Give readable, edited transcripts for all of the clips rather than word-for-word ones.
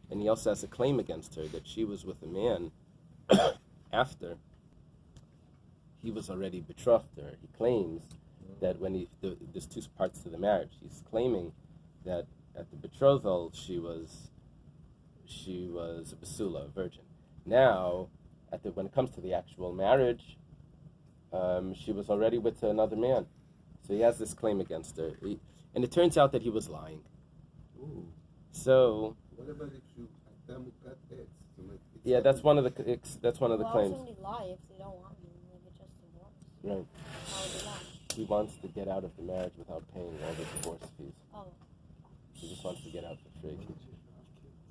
and he also has a claim against her that she was with a man after he was already betrothed to her. He claims that when there's two parts to the marriage. He's claiming that at the betrothal she was a basula, a virgin. Now, when it comes to the actual marriage, she was already with another man. So he has this claim against her. And it turns out that he was lying. Ooh. So... What about if you got X? Yeah, that's one of the claims. Why would somebody lie if they don't want you? They could just divorce. Right. How would they lie? He wants to get out of the marriage without paying all the divorce fees. Oh. He just wants to get out for free.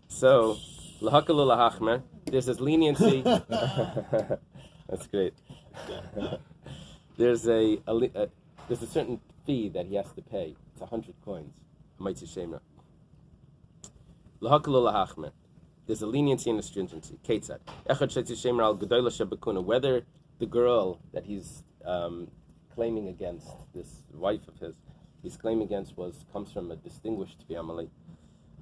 So, lahakalu lahachmer, there's this leniency. That's great. There's a certain fee that he has to pay. It's 100 coins. Hamaitzi shemra. Lahakalu lahachmer. There's a leniency and a stringency. Ketzad. Echad sheitzi shemra al gedola shebekuna. Whether the girl that he's claiming against, this wife of his, he's claiming against comes from a distinguished family,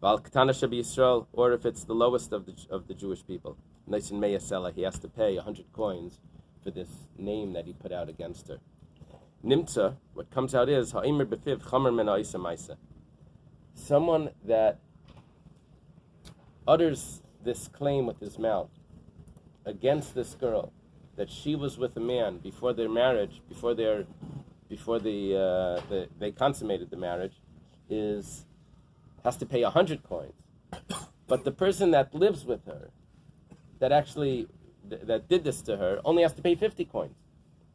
Val Katana Shabi Yisrael, or if it's the lowest of the Jewish people. Nice and Meyasela, he has to pay 100 coins for this name that he put out against her. Nimtza, what comes out is Ha'imer Befiv Chamer Mena Isa Maisa. Someone that utters this claim with his mouth against this girl, that she was with a man before their marriage, before they consummated the marriage, has to pay 100 coins. But the person that lives with her, that did this to her, only has to pay 50 coins.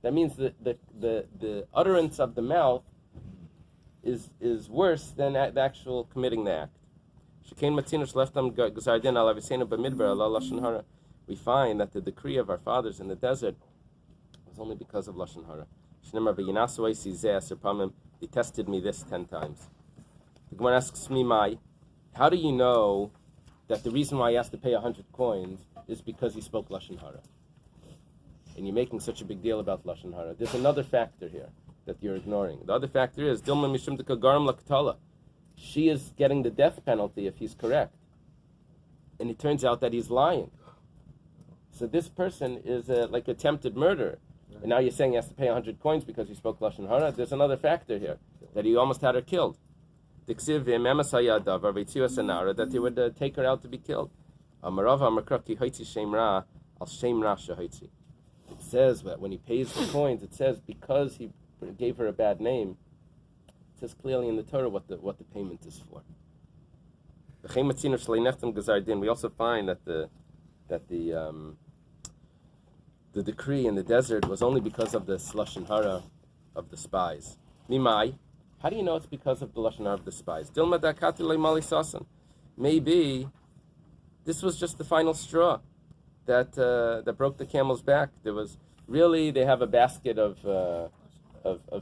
That means the utterance of the mouth is worse than the actual committing the act. We find that the decree of our fathers in the desert was only because of Lashon Hara. He tested me this 10 times. The Gemara asks me, how do you know that the reason why he has to pay 100 coins is because he spoke Lashon Hara? And you're making such a big deal about Lashon Hara. There's another factor here that you're ignoring. The other factor is, Dilma Mishum Garam Laktala. She is getting the death penalty if he's correct. And it turns out that he's lying. So this person is like attempted murder. And now you're saying he has to pay 100 coins because he spoke Lashon Hara. There's another factor here, that he almost had her killed. That they would take her out to be killed. It says that when he pays the coins, it says because he gave her a bad name, it says clearly in the Torah what the payment is for. We also find that the decree in the desert was only because of the Lashon Hara of the spies. Mimai, how do you know it's because of the Lashon Hara of the spies? Maybe this was just the final straw that broke the camel's back. They have a basket of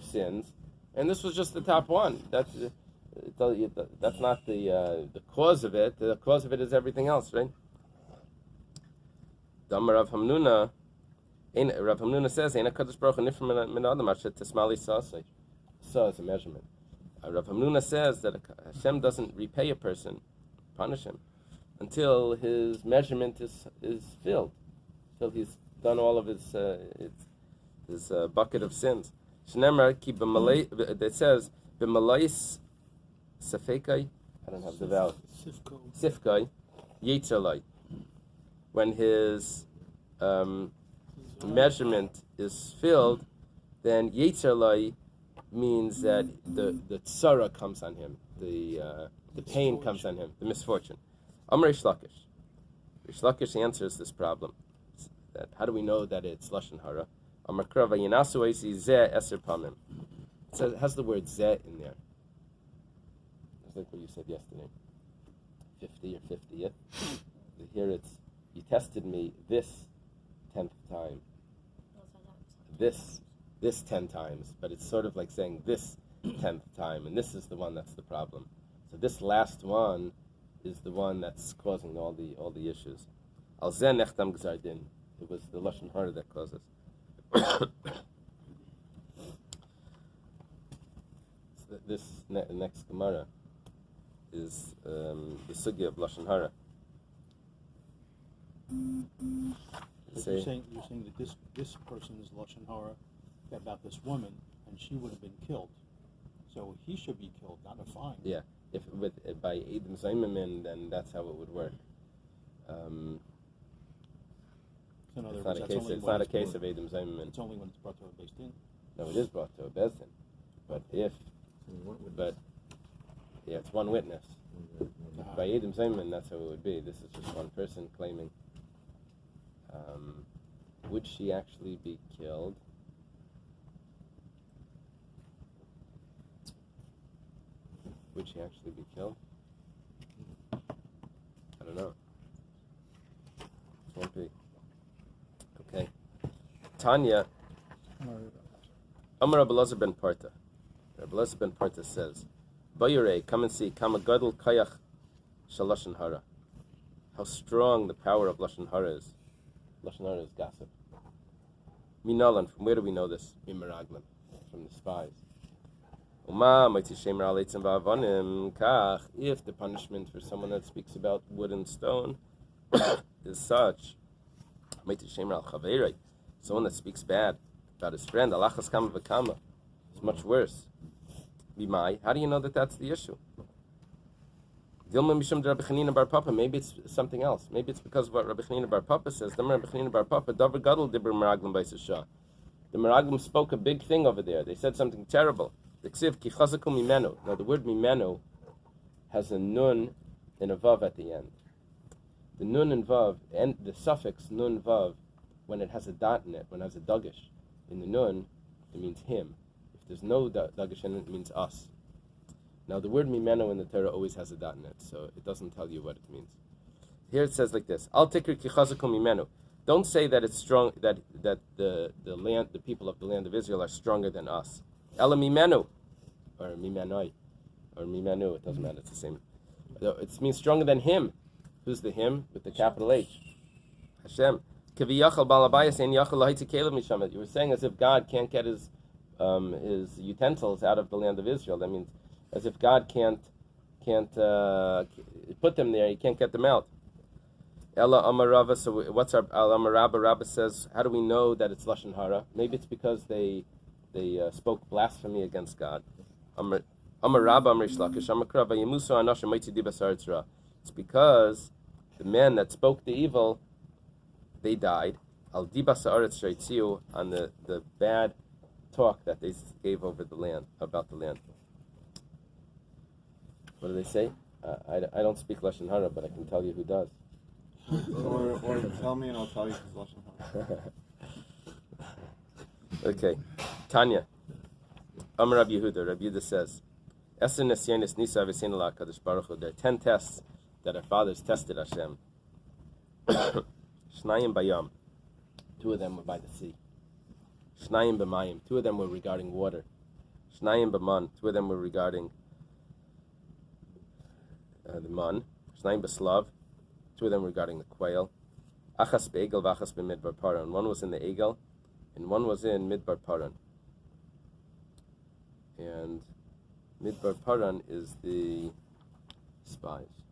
sins, and this was just the top one. That's not the cause of it. The cause of it is everything else, right? Rav Hamnuna says, Sa is a measurement. Rav Hamnuna says that Hashem doesn't repay a person, punish him, until his measurement is filled, till he's done all of his bucket of sins. It says, B'malais Safekai, I don't have the vowel. Sifkai, Yitzalai. When his measurement is filled, then Yitzalai means that the tzara comes on him, the pain comes on him, the misfortune. Amar Rish Lakish. Rish Lakish answers this problem. That how do we know that it's Lashon Hara? Amar Krava Yinasu Eisi Zeh Eser Pamim. It has the word Zeh in there. It's like what you said yesterday. 50 or 50th. Here it's, you tested me this 10th time. This 10 times. But it's sort of like saying this 10th time. And this is the one that's the problem. So this last one is the one that's causing all the issues. Al Zeh Nechtam Gzar Din. It was the Lashon Hara that causes. So this next Gemara is the sugya of Lashon Hara. But Say, you're saying that this person is lashon hara about this woman, and she would have been killed. So he should be killed, not a fine. yeah, if by Eidim Zaymamin, then that's how it would work. So in other It's words, not a case of Eidim Zaymamin. It's only when it's brought to a based in. No, it is brought to a bezdin, but it's one witness. By Eidim Zaymamin, that's how it would be. This is just one person claiming. Would she actually be killed? Would she actually be killed? I don't know. Won't be. Okay. Tanya. Amar Rabbi Elazar ben Parta. Rabbi Elazar ben Parta says, Bayurei, come and see, Kama Gadol Kayach Shal Lashon Hara. How strong the power of Lashon Hara is. Lashon Hara is gossip. Minalan, from where do we know this? Mimeraglim, from the spies. If the punishment for someone that speaks about wood and stone is such, someone that speaks bad about his friend, it's much worse. How do you know that that's the issue? Maybe it's something else. Maybe it's because of what Rabbi Chanina bar Papa says. The Meraglim spoke a big thing over there. They said something terrible. Now the word mimenu has a nun and a vav at the end. The nun and vav, and the suffix nun vav, when it has a dot in it, when it has a dagish in the nun, it means him. If there's no dagish in it, it means us. Now the word mimenu in the Torah always has a dot in it, so it doesn't tell you what it means. Here it says like this: Al tikri ki chazakum mimenu. Don't say that it's strong, that the land, the people of the land of Israel are stronger than us. Ela mimenu, or mimenoi, or mimenu. It doesn't matter. It's the same. It means stronger than him. Who's the him with the capital H? Hashem. Kiviyachal balabayas ein yachal lahitzi kelev mishamet. You were saying as if God can't get his utensils out of the land of Israel. That means as if God can't put them there. He can't get them out. Ella Amarava. So what's our Amarabba? Rabbi says, how do we know that it's lashon hara? Maybe it's because they spoke blasphemy against God. Amarabba Amrish Lakish Amakrava Yemusu Anasha Maiti Dibasaritra. It's because the men that spoke the evil, they died. Al Dibasaaretz Shaitziu, on the bad talk that they gave over the land, about the land. What do they say? I don't speak lashon hara, but I can tell you who does. Or tell me and I'll tell you it's lashon hara. Okay, Tanya. Amar Rabbi Yehuda. Rabbi Yehuda says, there are 10 tests that our fathers tested Hashem. Shnayim bayam. 2 of them were by the sea. Shnayim b'mayim. 2 of them were regarding water. Shnayim b'man. 2 of them were regarding the man. Shnayim b'slav. 2 of them regarding the quail. Achas be'egel v'achas b'midbar paran. 1 was in the egel, and 1 was in midbar paran. And midbar paran is the spies.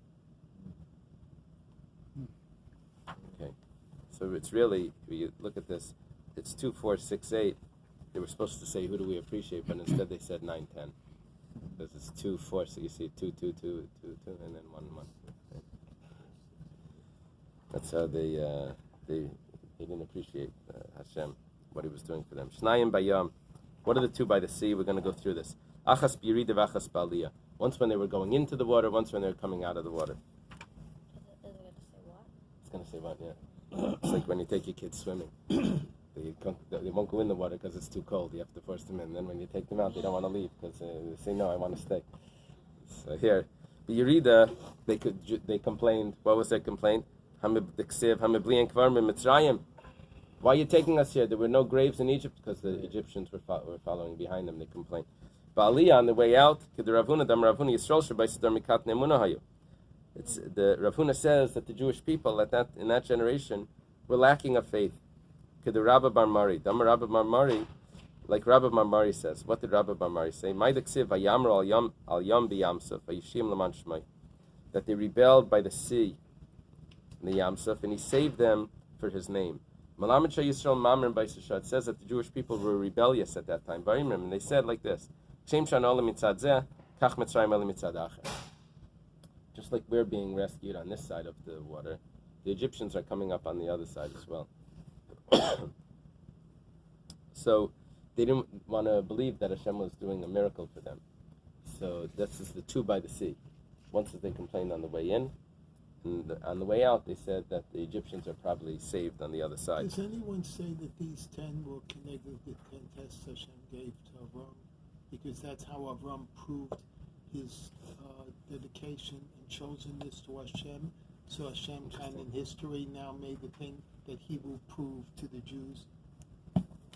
Okay, so it's really, when you look at this, it's 2, 4, 6, 8. They were supposed to say, who do we appreciate, but instead they said 9, 10. Because it's 2, 4, so you see 2, 2, 2, 2, 2, and then 1, 1. Okay. That's how they didn't appreciate Hashem, what he was doing for them. Shnayim bayam. What are the 2 by the sea? We're going to go through this. Achas birida v'achas ba'aliyah. Once when they were going into the water, once when they were coming out of the water. Is it going to say what? It's going to say what, yeah. It's like when you take your kids swimming. They won't go in the water because it's too cold. You have to force them in. Then when you take them out, they don't want to leave because they say, no, I want to stay. So here, the Yerida, they complained. What was their complaint? Why are you taking us here? There were no graves in Egypt because the Egyptians were following behind them. They complained. Ba'aliyah, on the way out, it's the Rav Huna says that the Jewish people in that generation were lacking of faith. Rabbi Bar Mari, Rabbi Bar Mari, like Rabbi Bar Mari says. What did Rabbi Bar Mari say? That they rebelled by the sea. in the Yamsuf, and he saved them for his name. Malamed Yisrael Mamrim Bais. It says that the Jewish people were rebellious at that time. And they said like this: just like we're being rescued on this side of the water, the Egyptians are coming up on the other side as well. So they didn't want to believe that Hashem was doing a miracle for them. So this is the two by the sea. Once they complained on the way in, and on the way out they said that the Egyptians are probably saved on the other side. Does anyone say that these 10 were connected with the 10 tests Hashem gave to Avram? Because that's how Avram proved his dedication and chosenness to Hashem. So Hashem kind of in history now made the thing that he will prove to the Jews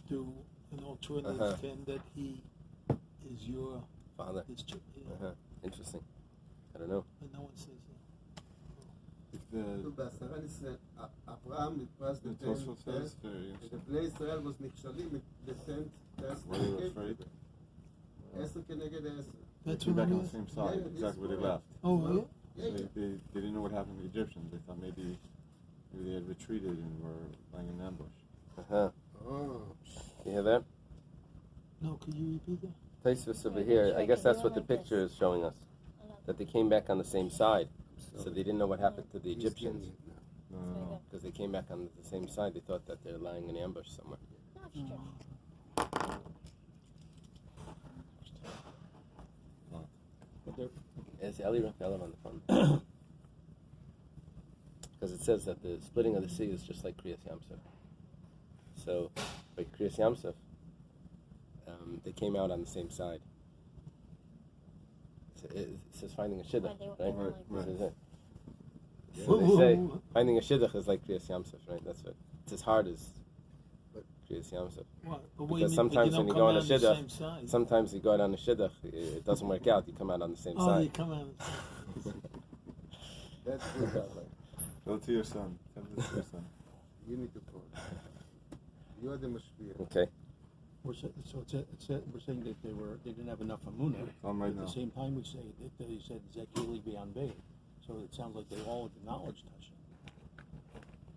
through an alternative 10 that he is your Father. Interesting. I don't know. But no one says that. Abraham was the tenth test, and the place Israel was נכשלים, the 10th test. Were you afraid? 10 כנגד 10. That's Back what on it the is. same side, exactly where they left. Oh, really? They didn't know what happened to the Egyptians. They thought maybe they had retreated and were lying in ambush. You hear that? No, could you repeat that? Taisvus over here. I guess that's what the picture is showing us. That they came back on the same side. So they didn't know what happened to the Egyptians. No. Because they came back on the same side. They thought that they're lying in ambush somewhere. Is Eily Raphael on the phone? Because it says that the splitting of the sea is just like Kriyas Yamsuf. So, like Kriyas Yamsuf, they came out on the same side. It says finding a shidduch, right? This is it. So they say finding a shidduch is like Kriyas Yamsuf, right? That's what it's as hard as Kriyas Yamsuf. Because sometimes when you go on a shidduch, sometimes you go out on a shidduch, it doesn't work out. You come out on the same side. You come out. That's good, Rabbi. Tell it to your son. Tell it to your son. You need to call. You are the mashpia. Okay. We're saying that they didn't have enough amunah. Right At now. the same time, we say that they said Zek Eily beyond Bais. So it sounds like they all acknowledged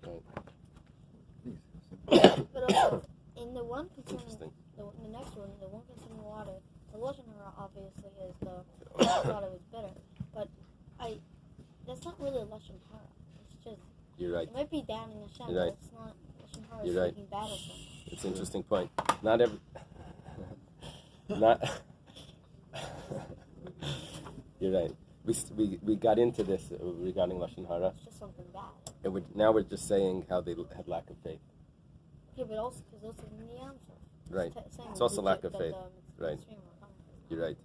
Hashem. But also, in the one concerning Interesting. the next one, the one concerning water, the Lashon Hara obviously is the I thought it was bitter, but that's not really a Lashon Hara. It's just You're right. it might be damning Hashem, You're right. but it's not Lashon Hara. You're right. Speaking bad of him. It's an interesting point. Not every. Not. You're right. We got into this regarding Lashon Hara. It's just something bad. Now we're just saying how they had lack of faith. Okay, but also because also in the answer. Right. Saying It's also lack of that faith. the Right. stream will come. You're right.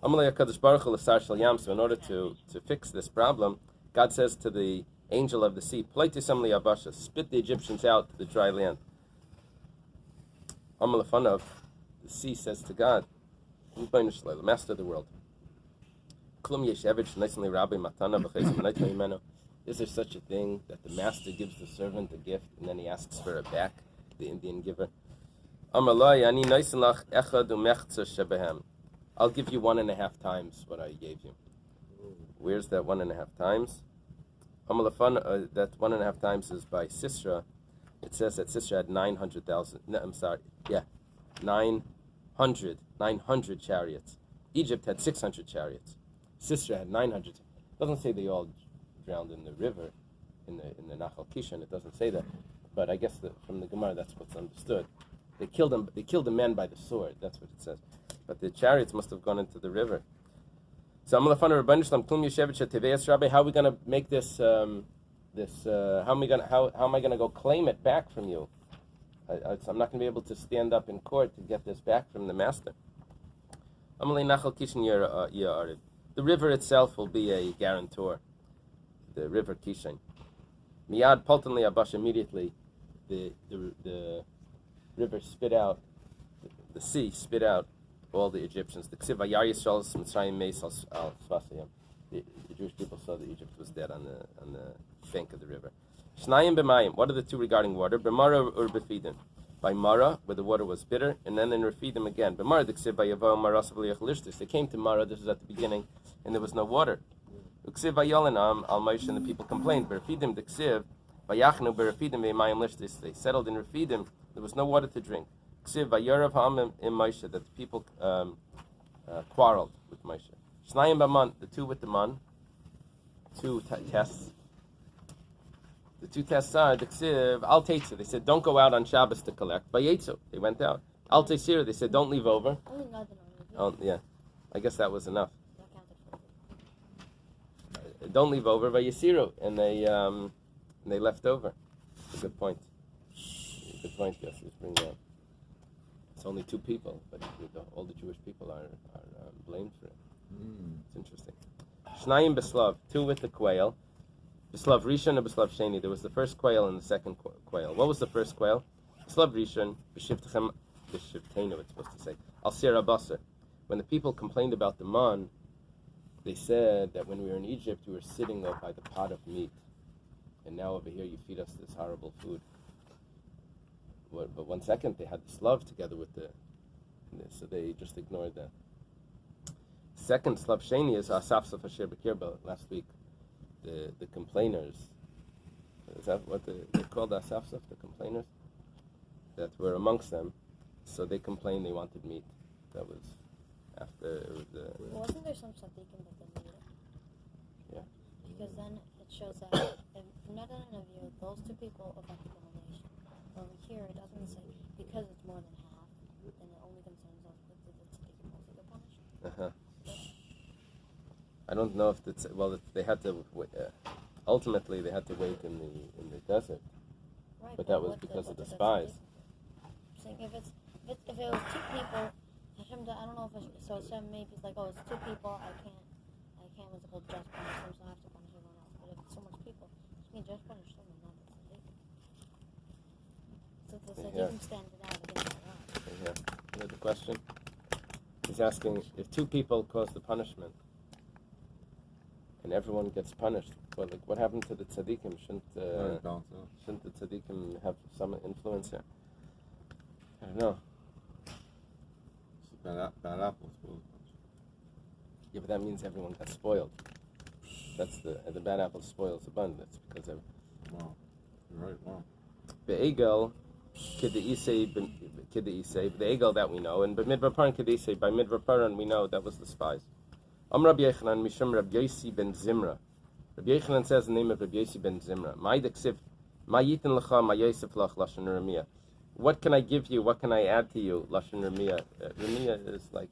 Amalei HaKadosh Baruch Hu l'sar shel yam. So in order to fix this problem, God says to the angel of the sea, "Pleitisam liyabasha, spit the Egyptians out to the dry land." Amalei Fanav, the sea says to God, "The Master of the world, is there such a thing that the master gives the servant a gift and then he asks for it back, the Indian giver? I'll give you 1.5 times what I gave you. Where's that 1.5 times? That 1.5 times is by Sisera. It says that Sisera had 900,000. No, I'm sorry. Yeah, 900 chariots. Egypt had 600 chariots. Sisera had 900. It doesn't say they all drowned in the river, in the Nachal Kishan. It doesn't say that, but I guess from the Gemara that's what's understood. They killed them. They killed the men by the sword. That's what it says. But the chariots must have gone into the river. So how are we going to make this? How am I going to go claim it back from you? I'm not going to be able to stand up in court to get this back from the master. The river itself will be a guarantor. The river Kishan. Miyad Paltan Liabash, immediately the river spit out, the sea spit out all the Egyptians. The Jewish people saw that Egypt was dead on the bank of the river. Shnayim b'mayim. What are the two regarding water? B'mara or b'fidim. By Mara, where the water was bitter, and then in Refidim again. B'mara, they came to Mara, this is at the beginning, and there was no water. Uksiv vayolinam al Moshe, and the people complained. Berafidim d'ksiv vayachnu berafidim v'mayim lishtis. They settled in Refidim. There was no water to drink. Ksiv vayorav ha'amim in Moshe, that the people quarreled with Moshe. Shnayim b'man, the two with the man. Two tests. The two tests are the ksiv al teitzu. They said don't go out on Shabbos to collect. Vayetzu, they went out. Al teisir, they said don't leave over. Only nothing Oh yeah, I guess that was enough. That counted for. Don't leave over. Vayesiru, and they left over. It's a good point. Good point. Yes, let's bring that. It's only two people, but all the Jewish people are blamed for it. It's interesting. Shnayim Beslav, two with the quail. Beslav Rishon and Beslav Sheni. There was the first quail and the second quail. What was the first quail? Beslav Rishon, B'shivtechem, B'shivteinu, it's supposed to say. Al Sira Basar. When the people complained about the man, they said that when we were in Egypt, we were sitting up by the pot of meat. And now over here you feed us this horrible food. But 1 second, they had this love together with so they just ignored that. Second Slav Sheni is Asaf Asher B'Kirba last week. The complainers. Is that what they called Asaf, the complainers? That were amongst them. So they complained they wanted meat. That was after it was Wasn't there some tzaddikim that they needed? Yeah. Because then it shows that if not in a view, those two people affected the whole nation. Over here, it doesn't say because it's more than half, then it only concerns us with the tzaddikim also get punished. I don't know if it's they had to ultimately they had to wait in the desert, Right, but that was because of the spies. Saying if it was two people, Hashem, I don't know if it's, so Hashem maybe it's like, oh, it's two people, I can't what's it called, just punish them, so I have to punish everyone else. But if it's so much people, just mean just punish them and not the tzaddikim. So the tzaddikim stand it out against the law. Yeah. You know the question? He's asking if two people cause the punishment and everyone gets punished. Well, like what happened to the tzaddikim? Shouldn't the tzaddikim have some influence here? I don't know. Bad apples. Yeah, but that means everyone got spoiled. That's the bad apple spoils the bun. That's because of. Wow, you're right. Wow. Be'egel, kid'isei, the egel that we know, and by midvaparan kid'isei, by midvaparan we know that was the spies. Rabbi Yochanan mishum Rabbi Yosi ben Zimra. Rabbi Yochanan says the name of Rabbi Yosi ben Zimra. Ma'yitin lecha, ma'yosef lach lashon Ramiyah. What can I give you? What can I add to you? Lashon Ramiyah. Ramiyah is like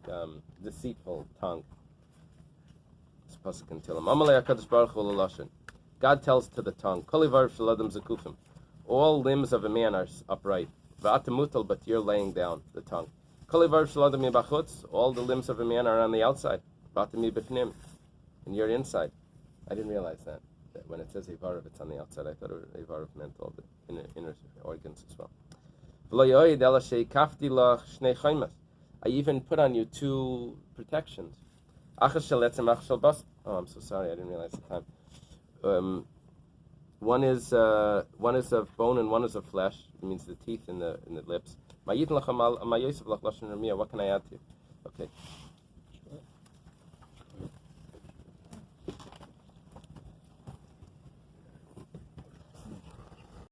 deceitful tongue. It's pasuk in Tehillim. Amalei HaKadosh Baruch Hu l'lashon. God tells to the tongue, Kolivar shaladam zakufim. All limbs of a man are upright. Va'atamutal, but you're laying down the tongue. Kolivar shaladam yibachutz. All the limbs of a man are on the outside. Va'atami b'fnim. And you're inside. I didn't realize that when it says Ivarav, it's on the outside. I thought Ivarav meant all the inner organs as well. I even put on you two protections. Oh, I'm so sorry, I didn't realize the time. One is of bone and one is of flesh. It means the teeth and the lips. What can I add to you? Okay.